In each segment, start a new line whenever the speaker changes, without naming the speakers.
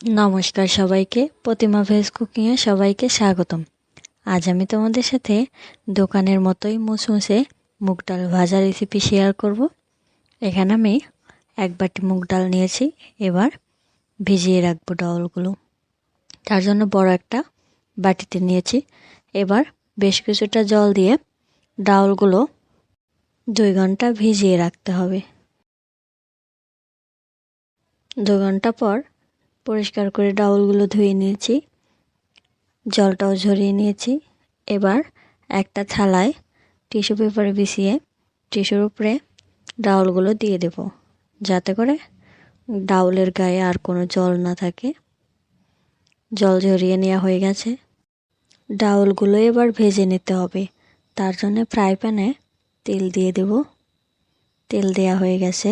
নমস্কার সবাইকে, প্রতিমা ভেজ কুকিংয়ে সবাইকে স্বাগতম। আজ আমি তোমাদের সাথে দোকানের মতোই মুসমুসে মুগ ডাল ভাজা রেসিপি শেয়ার করব। এখানে আমি 1 বাটি মুগ ডাল নিয়েছি। এবার ভিজিয়ে রাখবো ডাউলগুলো। তার জন্য বড় একটা বাটিতে নিয়েছি। এবার বেশ কিছুটা জল দিয়ে ডাউলগুলো 2 ঘন্টা ভিজিয়ে রাখতে হবে। 2 ঘন্টা পর পরিষ্কার করে ডাউলগুলো ধুয়ে নিয়েছি, জলটাও ঝরিয়ে নিয়েছি। এবার একটা থালায় টিস্যু পেপারে বিছিয়ে টিস্যুর উপরে ডাউলগুলো দিয়ে দেব, যাতে করে ডাউলের গায়ে আর কোনো জল না থাকে। জল ঝরিয়ে নেওয়া হয়ে গেছে। ডাউলগুলো এবার ভেজে নিতে হবে। তার জন্য ফ্রাই প্যানে তেল দিয়ে দেব। তেল দেয়া হয়ে গেছে।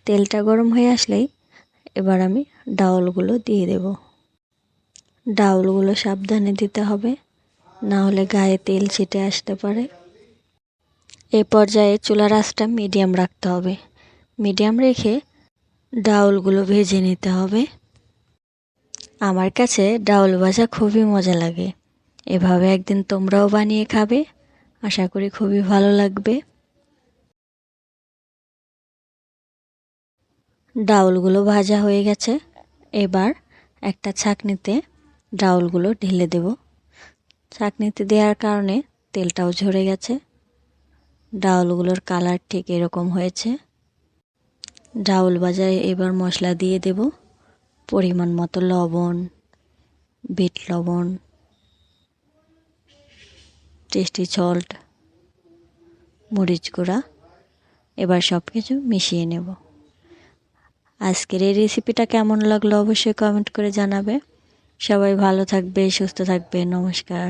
তেলটা গরম হয়ে আসলেই এবার আমি ডাউলগুলো দিয়ে দেব। ডাউলগুলো সাবধানে দিতে হবে, না হলে গায়ে তেল ছিটে আসতে পারে। এই পর্যায়ে চুলার আঁচটা মিডিয়াম রাখতে হবে। মিডিয়াম রেখে ডাউলগুলো ভেজে নিতে হবে। আমার কাছে ডাউল ভাজা খুবই মজা লাগে। এভাবে একদিন তোমরাও বানিয়ে খাবে, আশা করি খুবই ভালো লাগবে। ডাউলগুলো ভাজা হয়ে গেছে। এবার একটা ছাঁকনিতে ডাউলগুলো ঢেলে দেব। ছাঁকনিতে দেওয়ার কারণে তেলটাও ঝরে গেছে। ডাউলগুলোর কালার ঠিক এরকম হয়েছে। ডাউল ভাজায় এবার মশলা দিয়ে দেব। পরিমাণ মতো লবণ, বিট লবণ, টেস্টি সল্ট, মরিচ গুঁড়া। এবার সব কিছু মিশিয়ে নেব। আজকের এই রেসিপিটা কেমন লাগলো অবশ্যই কমেন্ট করে জানাবে। সবাই ভালো থাকবে, সুস্থ থাকবে। নমস্কার।